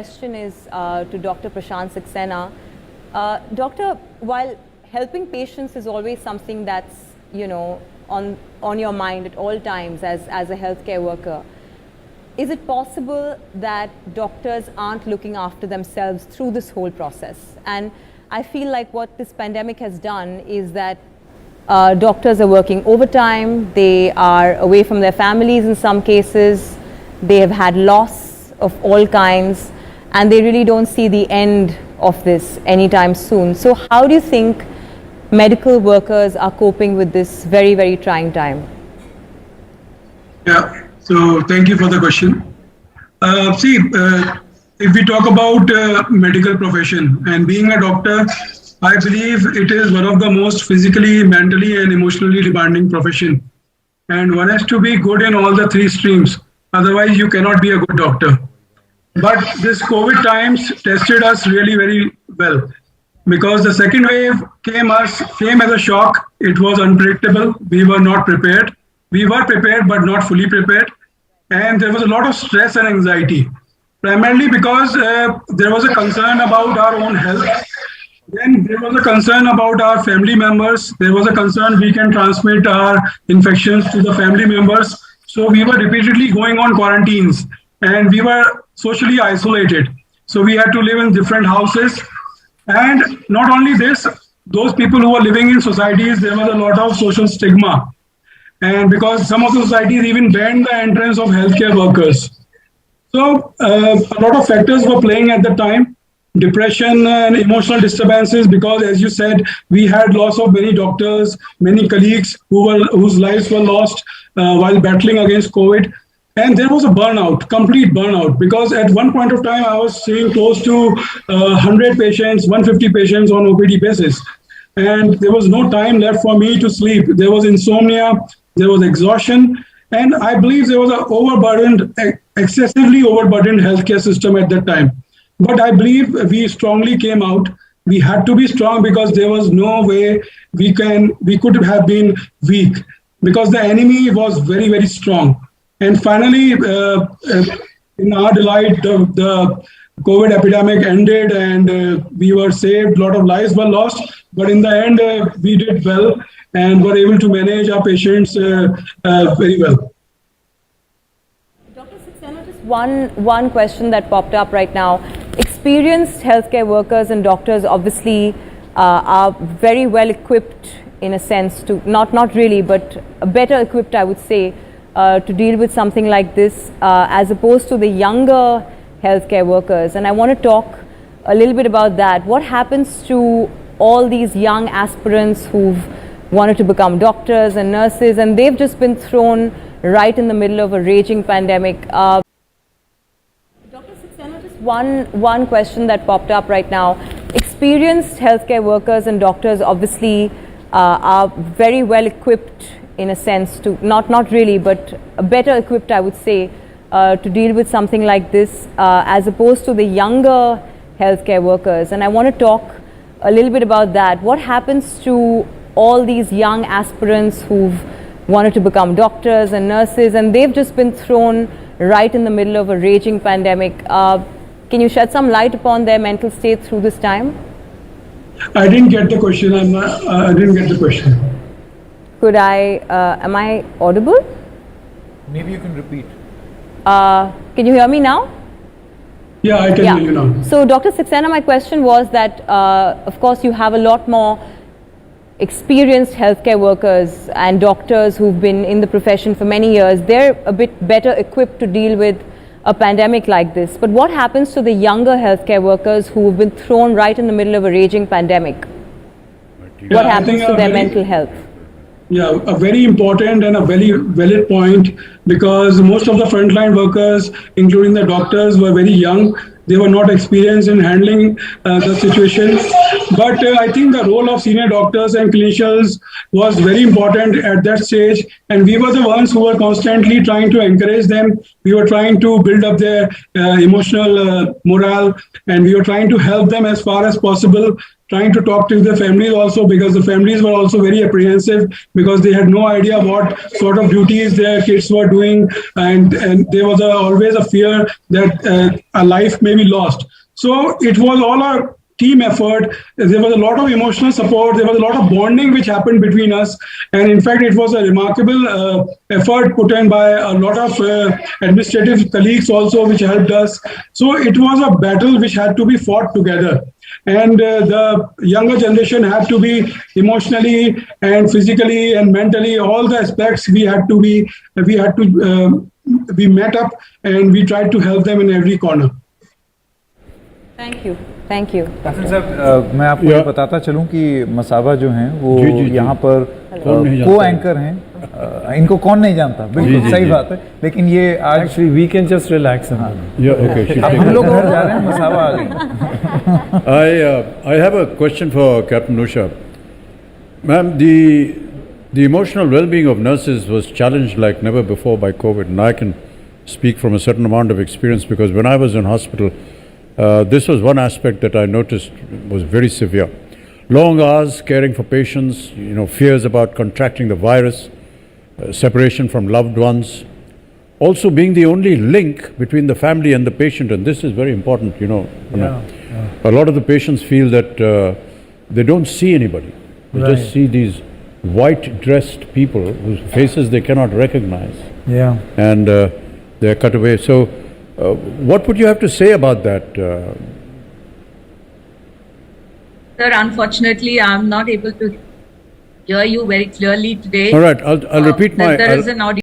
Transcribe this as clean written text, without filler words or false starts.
Question is to Dr. Prashant Saxena. Doctor, while helping patients is always something that's, on your mind at all times as a healthcare worker, is it possible that doctors aren't looking after themselves through this whole process? And I feel like what this pandemic has done is that doctors are working overtime, they are away from their families in some cases, they have had loss of all kinds, and they really don't see the end of this anytime soon. So how do you think medical workers are coping with this very, very trying time? Yeah, so thank you for the question. If we talk about medical profession and being a doctor, I believe it is one of the most physically, mentally and emotionally demanding profession. And one has to be good in all the three streams. Otherwise, you cannot be a good doctor. But this COVID times tested us really very well because the second wave came as a shock. It was unpredictable. We were not prepared. We were prepared, but not fully prepared. And there was a lot of stress and anxiety, primarily because there was a concern about our own health. Then there was a concern about our family members. There was a concern we can transmit our infections to the family members. So we were repeatedly going on quarantines and we were socially isolated. So we had to live in different houses. And not only this, those people who were living in societies, there was a lot of social stigma. And because some of the societies even banned the entrance of healthcare workers. So a lot of factors were playing at the time. Depression and emotional disturbances, because as you said, we had loss of many doctors, many colleagues whose lives were lost while battling against COVID. And there was a burnout, complete burnout, because at one point of time, I was seeing close to 100 patients, 150 patients on OPD basis. And there was no time left for me to sleep. There was insomnia, there was exhaustion. And I believe there was an excessively overburdened healthcare system at that time. But I believe we strongly came out. We had to be strong because there was no way we could have been weak because the enemy was very, very strong. And finally, in our delight, the COVID epidemic ended and we were saved. A lot of lives were lost. But in the end, we did well and were able to manage our patients very well. Dr. Saxena, just one question that popped up right now. Experienced healthcare workers and doctors obviously are very well equipped in a sense to, not really, but better equipped, I would say, to deal with something like this as opposed to the younger healthcare workers. And I want to talk a little bit about that. What happens to all these young aspirants who've wanted to become doctors and nurses and they've just been thrown right in the middle of a raging pandemic? Dr. Saxena, just one question that popped up right now. Experienced healthcare workers and doctors obviously are very well equipped in a sense to, not really, but better equipped, I would say, to deal with something like this as opposed to the younger healthcare workers. And I want to talk a little bit about that. What happens to all these young aspirants who've wanted to become doctors and nurses and they've just been thrown right in the middle of a raging pandemic? Can you shed some light upon their mental state through this time? I didn't get the question. I didn't get the question. Could am I audible? Maybe you can repeat. Can you hear me now? Yeah, I can hear you now. So Dr. Saxena, my question was that, of course, you have a lot more experienced healthcare workers and doctors who've been in the profession for many years. They're a bit better equipped to deal with a pandemic like this. But what happens to the younger healthcare workers who've been thrown right in the middle of a raging pandemic? What happens to their mental health? Yeah, a very important and a very valid point, because most of the frontline workers, including the doctors, were very young. They were not experienced in handling the situation. But I think the role of senior doctors and clinicians was very important at that stage. And we were the ones who were constantly trying to encourage them. We were trying to build up their emotional morale, and we were trying to help them as far as possible trying to talk to the families also, because the families were also very apprehensive because they had no idea what sort of duties their kids were doing, and there was always a fear that a life may be lost. So it was all a team effort. There was a lot of emotional support. There was a lot of bonding which happened between us. And in fact, it was a remarkable effort put in by a lot of administrative colleagues also, which helped us. So it was a battle which had to be fought together. And the younger generation had to be emotionally and physically and mentally, all the aspects we had to be met up, and we tried to help them in every corner. Thank you. Thank you. Hasan साहब, मैं आपको ये बताता चलूं कि मसाबा जो हैं वो यहाँ पर को एंकर हैं, इनको कौन नहीं जानता, बिल्कुल सही बात है, लेकिन ये आज Actually, we can just relax. अब हम लोग घर जा रहे हैं, मसाबा आ गई. I have a question for Captain Usha. Ma'am, the emotional well-being of nurses was challenged like never before by COVID, and I can speak from a certain amount of experience because when I was in hospital, this was one aspect that I noticed was very severe. Long hours caring for patients, fears about contracting the virus, separation from loved ones, also being the only link between the family and the patient, and this is very important, A lot of the patients feel that they don't see anybody. They just see these white-dressed people whose faces they cannot recognize. Yeah. And they're cut away. So, what would you have to say about that? Sir, unfortunately, I'm not able to hear you very clearly today. All right, I'll repeat my... There is an audio.